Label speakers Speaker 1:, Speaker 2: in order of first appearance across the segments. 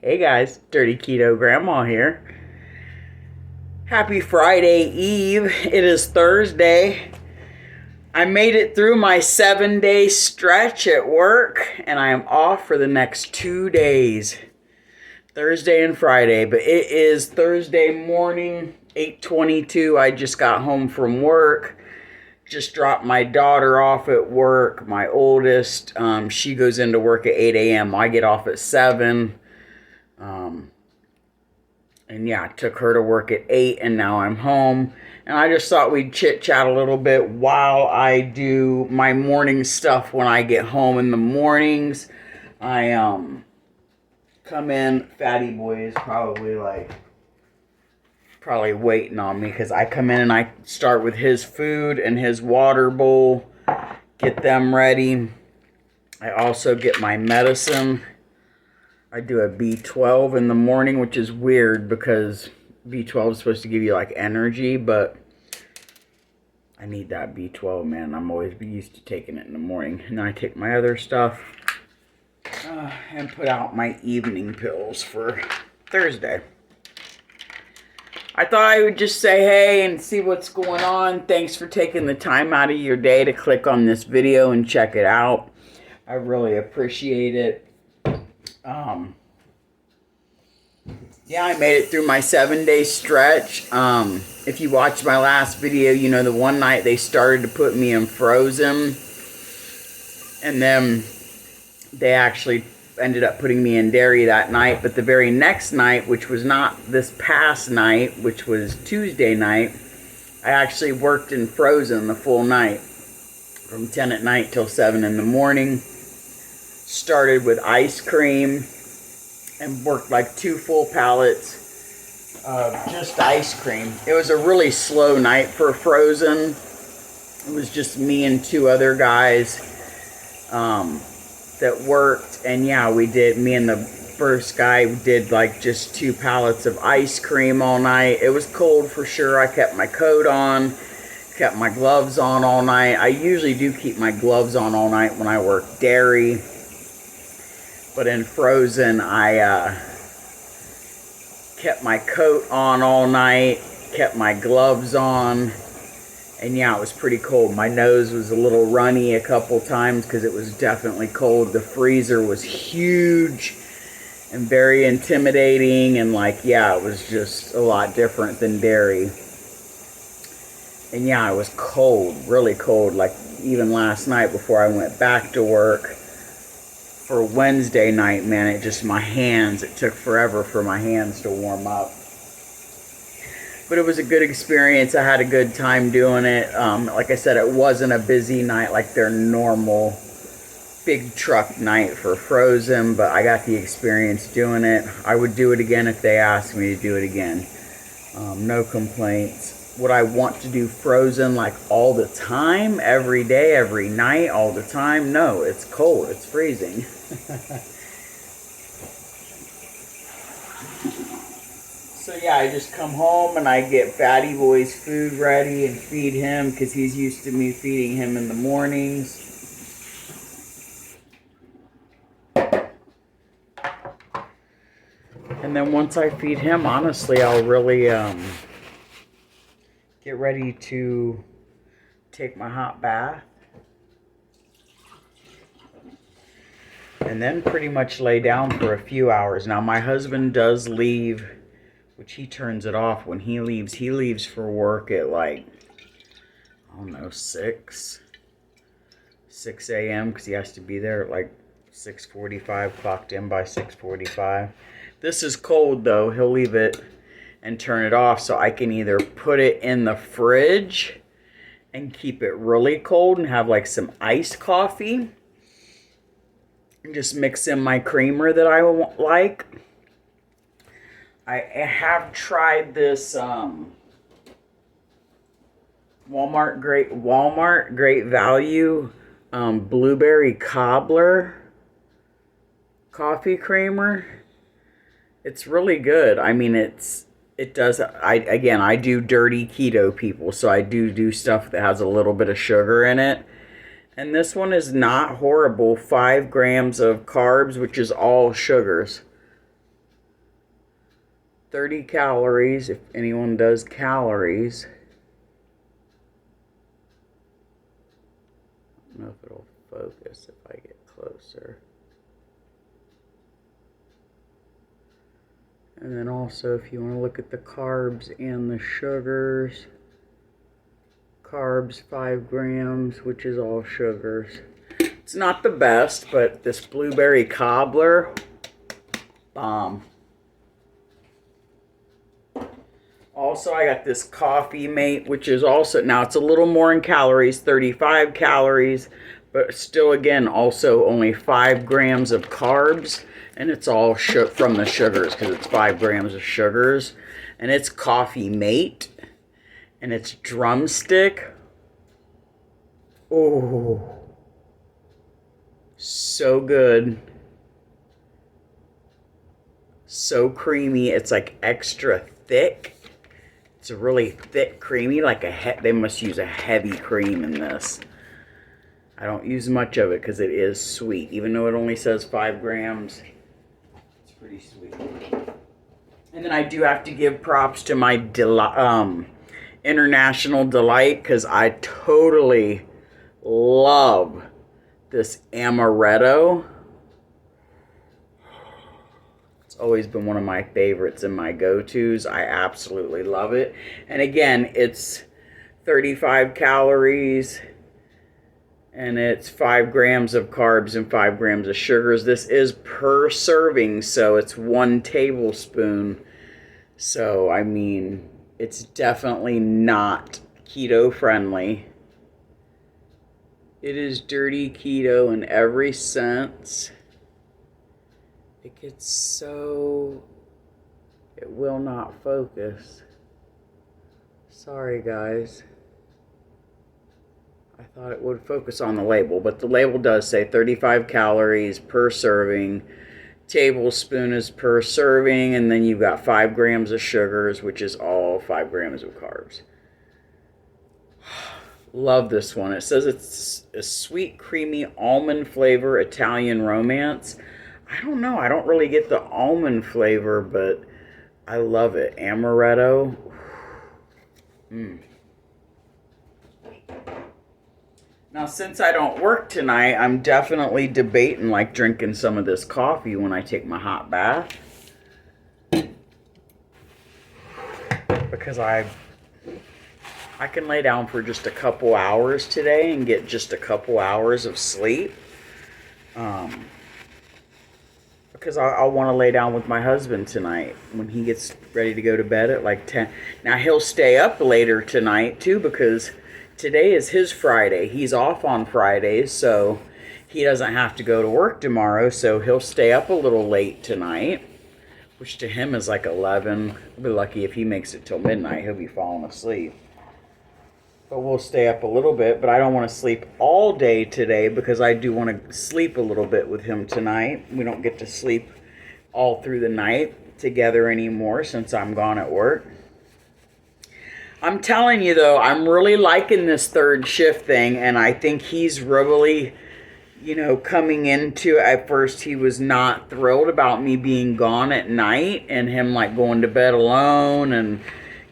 Speaker 1: Hey guys, Dirty Keto Grandma here. Happy Friday Eve. It is Thursday. I made it through my 7-day stretch at work and I am off for the next 2 days. Thursday and Friday, but it is Thursday morning, 8:22. I just got home from work. Just dropped my daughter off at work, my oldest. She goes into work at 8 a.m. I get off at 7. And yeah, I took her to work at 8 and now I'm home. And I just thought we'd chit chat a little bit while I do my morning stuff when I get home in the mornings. I come in, Fatty Boy is probably waiting on me because I come in and I start with his food and his water bowl, get them ready. I also get my medicine. I do a B12 in the morning, which is weird because B12 is supposed to give you like energy, but I need that B12, man. I'm always used to taking it in the morning. And then I take my other stuff and put out my evening pills for Thursday. I thought I would just say hey and see what's going on. Thanks for taking the time out of your day to click on this video and check it out. I really appreciate it. Yeah, I made it through my 7-day stretch. If you watched my last video, you know the one night they started to put me in Frozen. And then they actually ended up putting me in dairy that night. But the very next night, which was not this past night, which was Tuesday night, I actually worked in Frozen the full night. From 10 at night till 7 in the morning. Started with ice cream and worked like 2 full pallets of just ice cream. It was a really slow night for Frozen. It was just me and 2 other guys that worked. And yeah, me and the first guy did like just 2 pallets of ice cream all night. It was cold for sure. I kept my coat on, kept my gloves on all night. I usually do keep my gloves on all night when I work dairy. But in Frozen, I kept my coat on all night, kept my gloves on, and yeah, it was pretty cold. My nose was a little runny a couple times because it was definitely cold. The freezer was huge and very intimidating, and yeah, it was just a lot different than dairy. And yeah, it was cold, really cold, like even last night before I went back to work. For Wednesday night, man, it took forever for my hands to warm up. But it was a good experience. I had a good time doing it. Like I said, it wasn't a busy night like their normal big truck night for Frozen, but I got the experience doing it. I would do it again if they asked me to do it again. No complaints. Would I want to do Frozen like all the time, every day, every night, all the time? No, it's cold, it's freezing. So yeah, I just come home and I get Fatty Boy's food ready and feed him because he's used to me feeding him in the mornings. And then once I feed him, honestly, I'll really get ready to take my hot bath. And then pretty much lay down for a few hours. Now my husband does leave, which he turns it off when he leaves. He leaves for work at like, I don't know, 6 a.m. because he has to be there at like 6:45, clocked in by 6:45. This is cold though. He'll leave it and turn it off so I can either put it in the fridge and keep it really cold and have like some iced coffee and just mix in my creamer that I like. I have tried this Walmart Great Value blueberry cobbler coffee creamer. It's really good. I mean, I do dirty keto, people, so I do stuff that has a little bit of sugar in it. And this one is not horrible. 5 grams of carbs, which is all sugars. 30 calories, if anyone does calories. I don't know if it'll focus if I get closer. And then also, if you want to look at the carbs and the sugars, carbs 5 grams, which is all sugars. It's not the best, but this blueberry cobbler, bomb. Also, I got this Coffee Mate, which is also, now it's a little more in calories, 35 calories, but still, again, also only 5 grams of carbs. And it's all from the sugars because it's 5 grams of sugars. And it's Coffee Mate. And it's drumstick. Oh. So good. So creamy. It's like extra thick. It's a really thick, creamy, like they must use a heavy cream in this. I don't use much of it because it is sweet. Even though it only says 5 grams. Pretty sweet. And then I do have to give props to my International Delight because I totally love this amaretto. It's always been one of my favorites and my go-tos. I absolutely love it. And again, it's 35 calories. And it's 5 grams of carbs and 5 grams of sugars. This is per serving, so it's 1 tablespoon. So, I mean, it's definitely not keto friendly. It is dirty keto in every sense. It gets so... It will not focus. Sorry, guys. I thought it would focus on the label, but the label does say 35 calories per serving, tablespoon is per serving, and then you've got 5 grams of sugars, which is all 5 grams of carbs. Love this one. It says it's a sweet, creamy, almond flavor Italian romance. I don't know. I don't really get the almond flavor, but I love it. Amaretto. Now, since I don't work tonight, I'm definitely debating like drinking some of this coffee when I take my hot bath. Because I can lay down for just a couple hours today and get just a couple hours of sleep. Because I'll want to lay down with my husband tonight when he gets ready to go to bed at like 10. Now, he'll stay up later tonight too because today is his Friday. He's off on Fridays, so he doesn't have to go to work tomorrow, so he'll stay up a little late tonight, which to him is like 11. He'll be lucky if he makes it till midnight. He'll be falling asleep. But we'll stay up a little bit, but I don't want to sleep all day today because I do want to sleep a little bit with him tonight. We don't get to sleep all through the night together anymore since I'm gone at work. I'm telling you, though, I'm really liking this third shift thing, and I think he's really, coming into it. At first, he was not thrilled about me being gone at night and him, like, going to bed alone and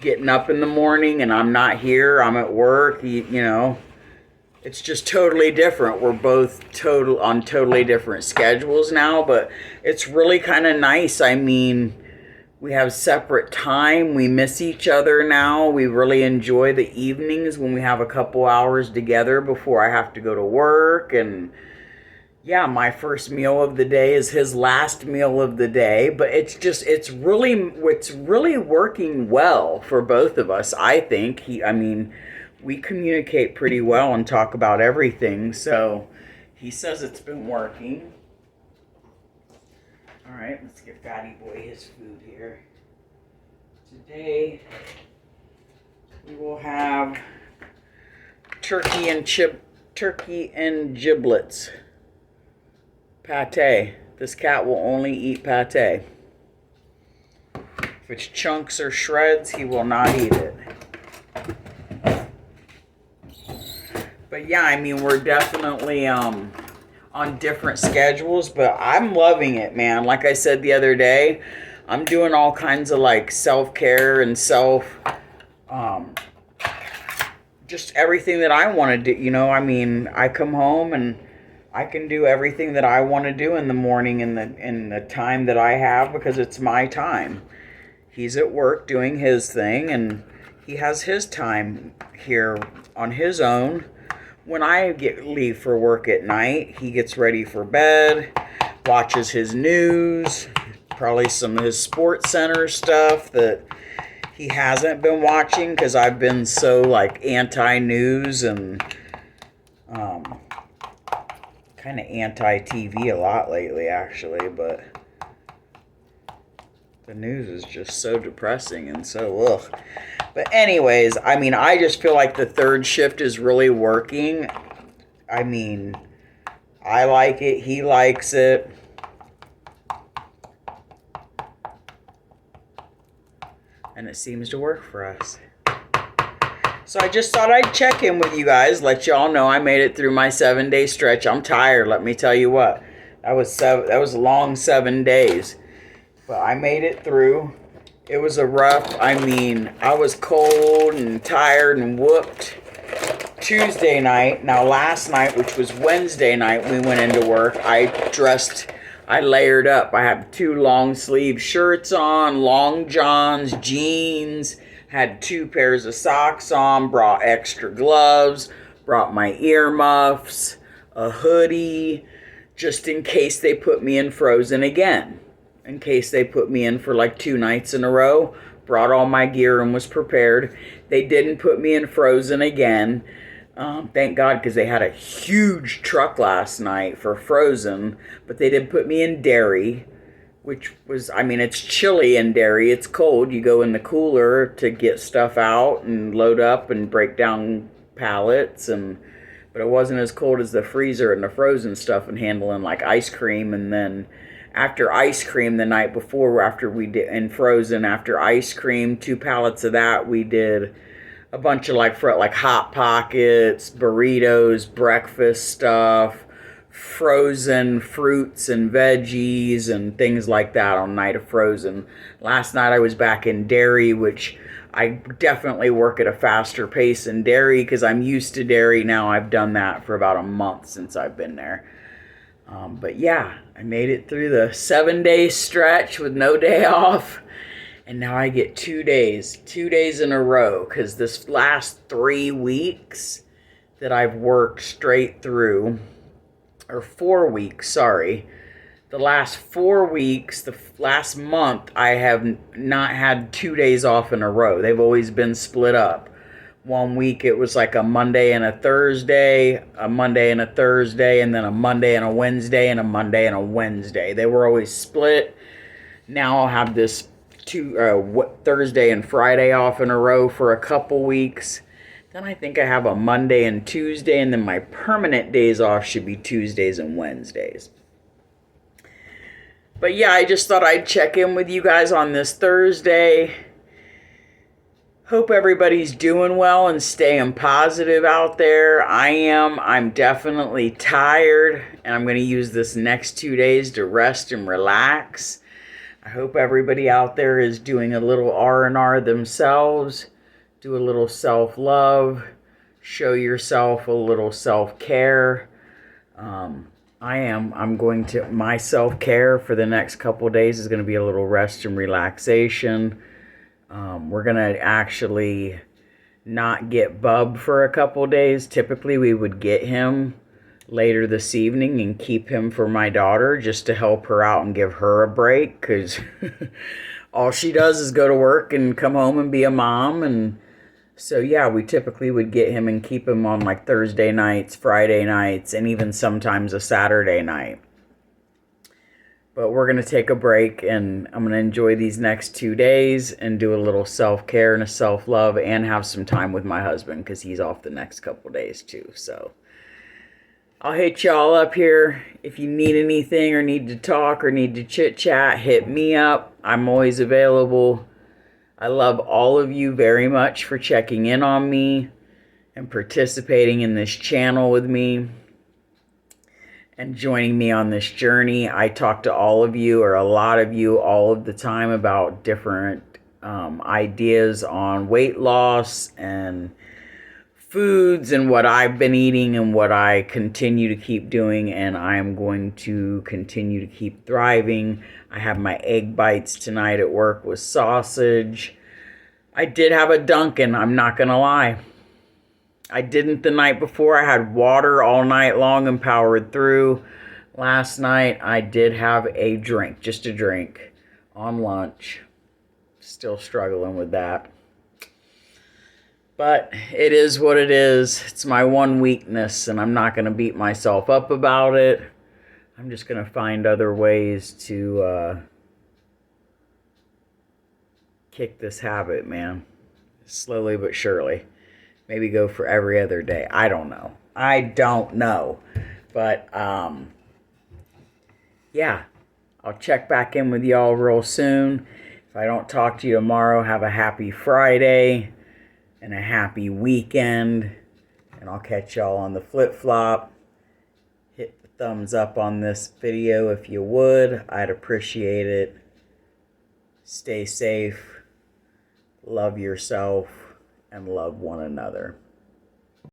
Speaker 1: getting up in the morning, and I'm not here. I'm at work, It's just totally different. We're both on totally different schedules now, but it's really kind of nice. I mean... We have separate time. We miss each other now. We really enjoy the evenings when we have a couple hours together before I have to go to work. And yeah, my first meal of the day is his last meal of the day. But it's really working well for both of us, I think. We communicate pretty well and talk about everything. So he says it's been working. All right, let's give Fatty Boy his food here. Today, we will have turkey and giblets. Pate. This cat will only eat pate. If it's chunks or shreds, he will not eat it. But yeah, we're definitely on different schedules, but I'm loving it, man. Like I said the other day, I'm doing all kinds of like self-care and um, just everything that I want to do. You know, I mean, I come home and I can do everything that I want to do in the morning in the time that I have because it's my time. He's at work doing his thing and he has his time here on his own. When I leave for work at night, he gets ready for bed, watches his news, probably some of his Sports Center stuff that he hasn't been watching because I've been so like anti-news and kind of anti-TV a lot lately actually, but the news is just so depressing and so ugh. But anyways, I mean, I just feel like the third shift is really working. I mean, I like it. He likes it. And it seems to work for us. So I just thought I'd check in with you guys, let y'all know I made it through my 7-day stretch. I'm tired, let me tell you what. That was a long 7 days. But I made it through. It was a rough, I mean, I was cold and tired and whooped Tuesday night. Now last night, which was Wednesday night, we went into work. I layered up. I have 2 long sleeve shirts on, long johns, jeans, had 2 pairs of socks on, brought extra gloves, brought my earmuffs, a hoodie, just in case they put me in frozen again. In case they put me in for like 2 nights in a row. Brought all my gear and was prepared. They didn't put me in frozen again. Thank God, because they had a huge truck last night for frozen. But they did put me in dairy, which was, I mean, it's chilly in dairy. It's cold. You go in the cooler to get stuff out and load up and break down pallets. But it wasn't as cold as the freezer and the frozen stuff and handling like ice cream. And then after ice cream the night before, after we did, and frozen, after ice cream, 2 pallets of that, we did a bunch of like Hot Pockets, burritos, breakfast stuff, frozen fruits and veggies and things like that on night of frozen. Last night I was back in dairy, which I definitely work at a faster pace in dairy because I'm used to dairy now. I've done that for about a month since I've been there. But yeah, I made it through the 7-day stretch with no day off. And now I get 2 days in a row. Because this last 3 weeks that I've worked straight through, or 4 weeks, sorry. The last 4 weeks, the last month, I have not had 2 days off in a row. They've always been split up. 1 week it was like a Monday and a Thursday, a Monday and a Thursday, and then a Monday and a Wednesday, and a Monday and a Wednesday. They were always split. Now I'll have this Thursday and Friday off in a row for a couple weeks. Then I think I have a Monday and Tuesday, and then my permanent days off should be Tuesdays and Wednesdays. But yeah, I just thought I'd check in with you guys on this Thursday. Hope everybody's doing well and staying positive out there. I am. I'm definitely tired, and I'm going to use this next 2 days to rest and relax. I hope everybody out there is doing a little R&R themselves. Do a little self-love. Show yourself a little self-care. My self-care for the next couple of days is going to be a little rest and relaxation. We're going to actually not get Bub for a couple days. Typically, we would get him later this evening and keep him for my daughter just to help her out and give her a break because all she does is go to work and come home and be a mom. And so, yeah, we typically would get him and keep him on like Thursday nights, Friday nights, and even sometimes a Saturday night. But we're going to take a break, and I'm going to enjoy these next 2 days and do a little self-care and a self-love and have some time with my husband because he's off the next couple days too. So I'll hit y'all up here. If you need anything or need to talk or need to chit-chat, hit me up. I'm always available. I love all of you very much for checking in on me and participating in this channel with me. and joining me on this journey. I talk to all of you, or a lot of you, all of the time about different ideas on weight loss and foods and what I've been eating and what I continue to keep doing, and I am going to continue to keep thriving. I have my egg bites tonight at work with sausage. I did have a Dunkin', I'm not gonna lie. I didn't the night before. I had water all night long and powered through. Last night I did have a drink, just a drink, on lunch. Still struggling with that. But it is what it is. It's my one weakness, and I'm not going to beat myself up about it. I'm just going to find other ways to kick this habit, man. Slowly but surely. Maybe go for every other day. I don't know. But, yeah. I'll check back in with y'all real soon. If I don't talk to you tomorrow, have a happy Friday and a happy weekend. And I'll catch y'all on the flip-flop. Hit the thumbs up on this video if you would. I'd appreciate it. Stay safe. Love yourself and love one another.